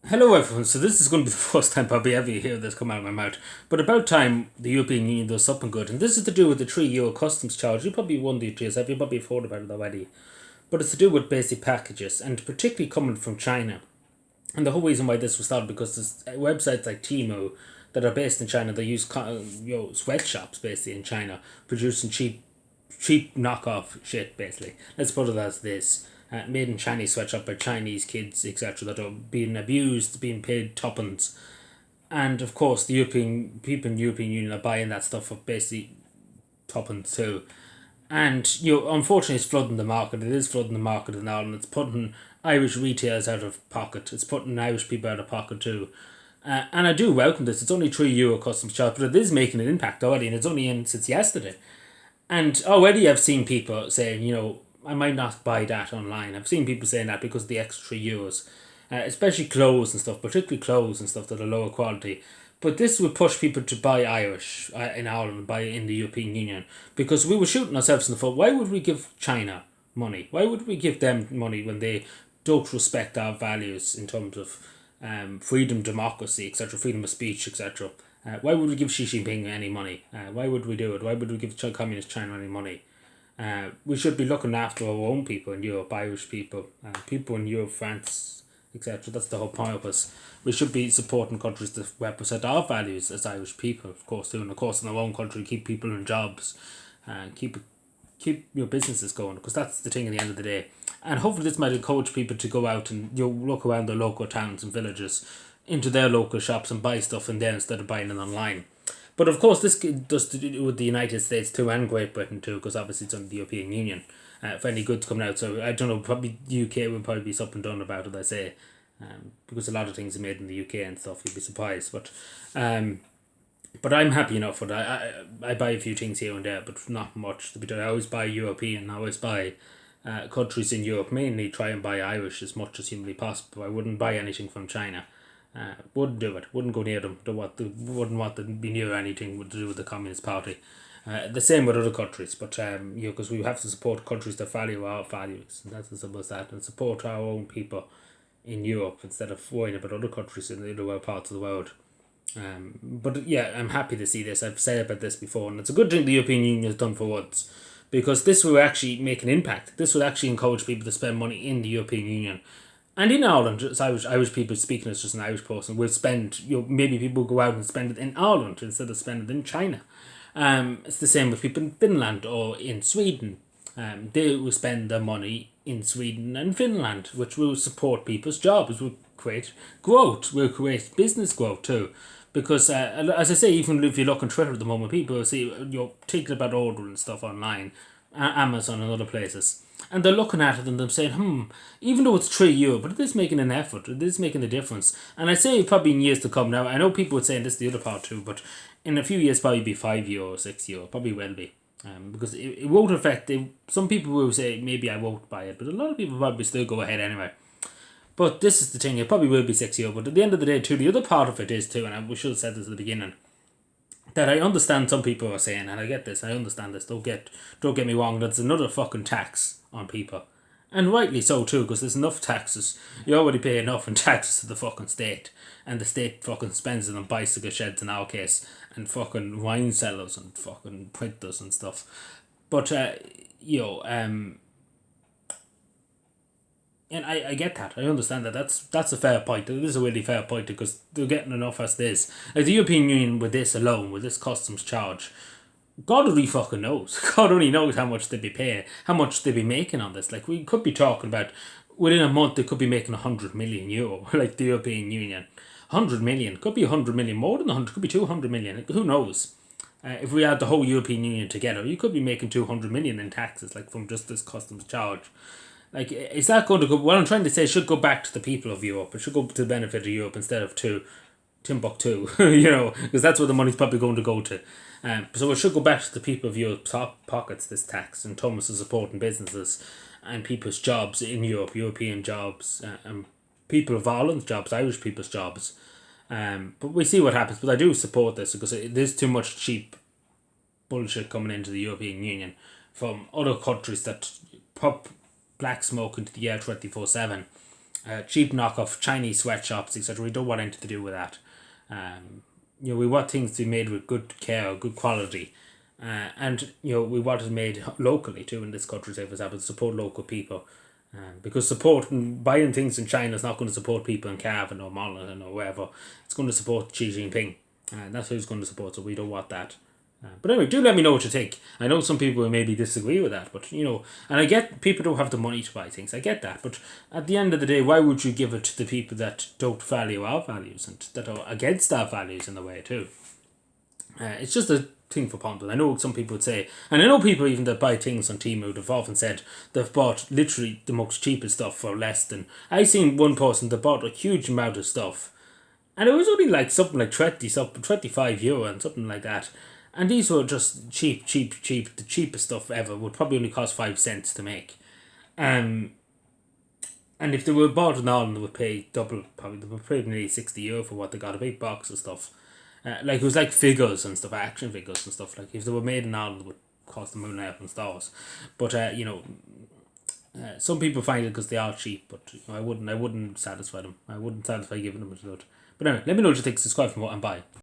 Hello everyone, so this is going to be the first time probably ever you hear this come out of my mouth. But about time the European Union does something good, and this is to do with the €3 customs charge. You probably wondered to yourself, you probably thought about it already. But it's to do with basic packages, and particularly coming from China. And the whole reason why this was started because there's websites like Temu that are based in China. They use sweatshops basically in China, producing cheap knockoff shit. Basically, let's put it as this: made in Chinese sweatshop by Chinese kids, etc. That are being abused, being paid tuppence, and of course the European people in the European Union are buying that stuff for basically tuppence too. And unfortunately, it's flooding the market. It is flooding the market in Ireland. It's putting Irish retailers out of pocket. It's putting Irish people out of pocket too. And I do welcome this. It's only €3 customs charge, but it is making an impact already, and it's only in since yesterday. And already I've seen people saying, I might not buy that online. I've seen people saying that because of the extra €3, especially clothes and stuff, particularly clothes and stuff that are lower quality. But this would push people to buy Irish in Ireland, buy in the European Union, because we were shooting ourselves in the foot. Why would we give China money? Why would we give them money when they don't respect our values in terms of freedom, democracy, etc., freedom of speech, etc.? Why would we give Xi Jinping any money? Why would we do it? Why would we give Communist China any money? We should be looking after our own people in Europe, Irish people, people in Europe, France, etc. That's the whole point of us. We should be supporting countries that represent our values as Irish people, of course, too, and of course in our own country, keep people in jobs, and keep your businesses going, because that's the thing at the end of the day. And hopefully this might encourage people to go out and look around their local towns and villages, into their local shops and buy stuff in there instead of buying it online. But of course, this does to do with the United States too, and Great Britain too, because obviously it's under the European Union. For any goods coming out, so I don't know. Probably UK will probably be something done about it. I say, because a lot of things are made in the UK and stuff. You'd be surprised, but I'm happy enough for that. I buy a few things here and there, but not much. To be done, I always buy European. I always buy countries in Europe. Mainly try and buy Irish as much as humanly possible. I wouldn't buy anything from China. Wouldn't do it. Wouldn't go near them. Wouldn't want to be near anything to do with the Communist Party. The same with other countries, but because we have to support countries that value our values, and that's as simple as that, and support our own people in Europe instead of worrying about other countries in the other parts of the world. But yeah, I'm happy to see this. I've said about this before, and it's a good thing the European Union has done for once, because this will actually make an impact. This will actually encourage people to spend money in the European Union. And in Ireland, as Irish people speaking as just an Irish person, will spend, maybe people go out and spend it in Ireland instead of spending it in China. It's the same with people in Finland or in Sweden. They will spend their money in Sweden and Finland, which will support people's jobs, will create growth, will create business growth too. Because as I say, even if you look on Twitter at the moment, people see you're thinking about ordering stuff online, Amazon and other places, and they're looking at it and they're saying, even though it's €3, but it is making an effort, it is making a difference. And I say probably in years to come now, I know people would say this is the other part too, but in a few years probably be €5, €6, probably will be. Because it won't affect it. Some people will say maybe I won't buy it, but a lot of people probably still go ahead anyway. But this is the thing, it probably will be €6, but at the end of the day too, the other part of it is too, and we should have said this at the beginning, that I understand some people are saying, and I get this, I understand this, don't get me wrong, that's another fucking tax on people. And rightly so too, because there's enough taxes. You already pay enough in taxes to the fucking state. And the state fucking spends it on bicycle sheds in our case, and fucking wine cellars and fucking printers and stuff. But, you know, and I get that. I understand that. That's a fair point. It is a really fair point, because they're getting enough as this. Like the European Union with this alone, with this customs charge, God only fucking knows. God only knows how much they'd be paying, how much they'd be making on this. Like, we could be talking about, within a month, they could be making €100 million, like the European Union. 100 million. Could be 100 million, more than 100, could be 200 million. Who knows? If we had the whole European Union together, you could be making 200 million in taxes, like from just this customs charge. Like, is that going to go? What I'm trying to say, it should go back to the people of Europe. It should go to the benefit of Europe instead of to Timbuktu, because that's where the money's probably going to go to. So it should go back to the people of Europe's pockets, this tax, and Thomas is supporting businesses and people's jobs in Europe, European jobs, and people of Ireland's jobs, Irish people's jobs. But we see what happens. But I do support this, because there's too much cheap bullshit coming into the European Union from other countries that pop black smoke into the air 24/7. cheap knockoff Chinese sweatshops, etc. We don't want anything to do with that. We want things to be made with good care, good quality, and we want it made locally too in this country. Say for example, support local people, because supporting buying things in China is not going to support people in Cavan or Monaghan or wherever. It's going to support Xi Jinping, and that's who it's going to support. So we don't want that. But anyway, do let me know what you think. I know some people will maybe disagree with that, but and I get people don't have the money to buy things. I get that, but at the end of the day, why would you give it to the people that don't value our values and that are against our values in a way too? It's just a thing for pondering. I know some people would say, and I know people even that buy things on Temu have often said they've bought literally the most cheapest stuff for less than. I seen one person that bought a huge amount of stuff, and it was only like something like 25 euro and something like that. And these were just cheap, cheap, cheap. The cheapest stuff ever would probably only cost 5 cents to make. Um, and if they were bought in all, they would pay double. Probably they would pay nearly 60 euro for what they got. A big box of stuff. Like it was like figures and stuff, action figures and stuff. Like if they were made in all, it would cost them money out in stores. But some people find it because they are cheap. But I wouldn't satisfy them. I wouldn't satisfy giving them a load. But anyway, let me know what you think. Subscribe for more and bye.